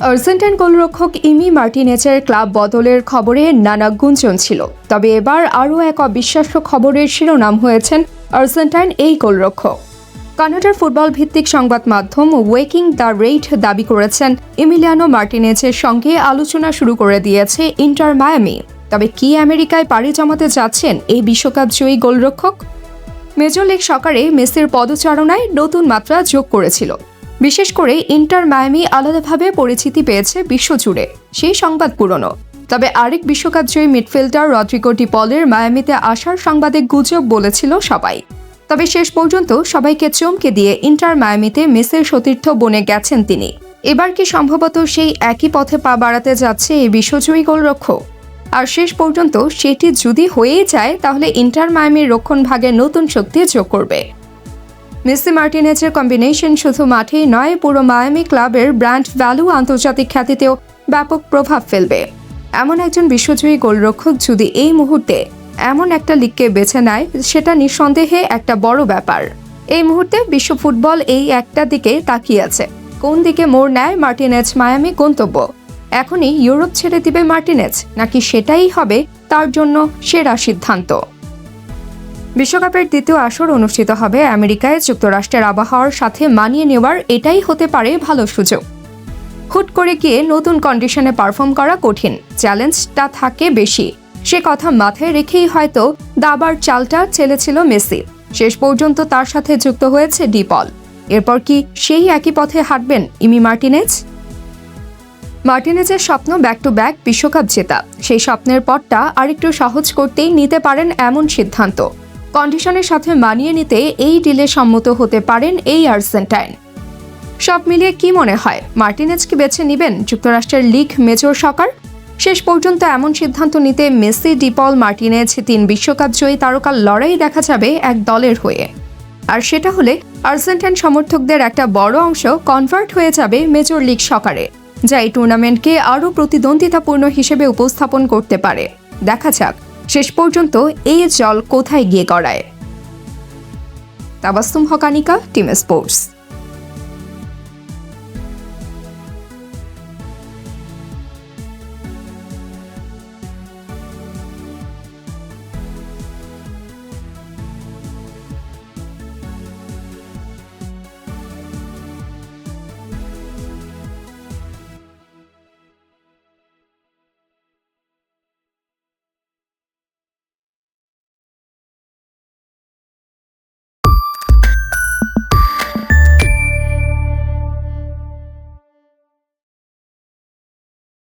Argentine গোলরক্ষক ইমি মার্টিনেজের club বদলের খবরে নানা গুঞ্জন ছিল। তবে এবার আরও এক অবিশ্বাস্য খবরের শিরোনাম হয়েছেন আর্জেন্টাইন এই গোলরক্ষক। কানাডার ফুটবল ভিত্তিক সংবাদ মাধ্যম ওয়েকিং দ্য রেড দাবি করেছেন ইমিলিয়ানো মার্টিনেজের সঙ্গে আলোচনা শুরু করে দিয়েছে ইন্টার মায়ামি। তবে কি আমেরিকায় পাড়ি জমাতে যাচ্ছেন এই বিশ্বকাপ জয়ী গোলরক্ষক? মেজর লিগ সকারে মেসির পদচারণায় নতুন মাত্রা যোগ করেছিল। বিশেষ করে ইন্টার মায়ামি আলাদাভাবে পরিচিতি পেয়েছে বিশ্বজুড়ে, সেই সংবাদ পুরনো। তবে আরেক বিশ্বকাপ জয়ী মিডফিল্ডার রদ্রিগো ডি পলের মায়ামিতে আসার সংবাদে গুজব বলেছিল সবাই। তবে শেষ পর্যন্ত সবাইকে চমকে দিয়ে ইন্টার মায়ামিতে মেসির সতীর্থ বনে গেছেন তিনি। এবার কি সম্ভবত সেই একই পথে পা বাড়াতে যাচ্ছে এই বিশ্বজয়ী গোলরক্ষক? আর শেষ পর্যন্ত সেটি যদি হয়েই যায়, তাহলে ইন্টার মায়ামির রক্ষণ ভাগে নতুন শক্তি যোগ করবে। মেসি মার্টিনেজের কম্বিনেশন শুধু মাঠেই নয়, পুরো মায়ামি ক্লাবের ব্র্যান্ড ভ্যালু, আন্তর্জাতিক খ্যাতিতেও ব্যাপক প্রভাব ফেলবে। এমন একজন বিশ্বজয়ী গোলরক্ষক যদি এই মুহূর্তে এমন একটা লিগকে বেছে নেয়, সেটা নিঃসন্দেহে একটা বড় ব্যাপার। এই মুহূর্তে বিশ্ব ফুটবল এই একটা দিকে তাকিয়ে আছে। কোন দিকে মোড় নেয় মার্টিনেজ মায়ামি গন্তব্য? এখনই ইউরোপ ছেড়ে দিবে মার্টিনেজ, নাকি সেটাই হবে তার জন্য সেরা সিদ্ধান্ত? বিশ্বকাপের দ্বিতীয় আসর অনুষ্ঠিত হবে আমেরিকায়। যুক্তরাষ্ট্রের আবহাওয়ার সাথে মানিয়ে নেওয়ার এটাই হতে পারে ভালো সুযোগ। হুট করে গিয়ে নতুন কন্ডিশনে পারফর্ম করা কঠিন, চ্যালেঞ্জটা থাকে বেশি। সে কথা মাথায় রেখেই হয়তো দাবার চালটা চেলেছিল মেসি। শেষ পর্যন্ত তার সাথে যুক্ত হয়েছে ডি পল। এরপর কি সেই একই পথে হাঁটবেন ইমি মার্টিনেজ? মার্টিনেজের স্বপ্ন ব্যাক টু ব্যাক বিশ্বকাপ জেতা। সেই স্বপ্নের পথটা আরেকটু সহজ করতেই নিতে পারেন এমন সিদ্ধান্ত। কন্ডিশনের সাথে মানিয়ে নিতে এই ডিলে সম্মত হতে পারেন এই আর্জেন্টাইন। সব মিলিয়ে কি মনে হয়, মার্টিনেজ কি বেছে নেবেন যুক্তরাষ্ট্রের লিগ মেজর সকার? শেষ পর্যন্ত এমন সিদ্ধান্ত নিতে মেসি, ডি পল, মার্টিনেজ, 3 বিশ্বকাপ জয়ী তারকার লড়াই দেখা যাবে এক দলের হয়ে। আর সেটা হলে আর্জেন্টাইন সমর্থকদের একটা বড় অংশ কনভার্ট হয়ে যাবে মেজর লিগ সকারে, যা এই টুর্নামেন্টকে আরও প্রতিদ্বন্দ্বিতাপূর্ণ হিসেবে উপস্থাপন করতে পারে। দেখা যাক শেষ পর্যন্ত এই জল কোথায় গিয়ে গড়ায়। তাবাসসুম হক, আনিকা, টিম স্পোর্টস।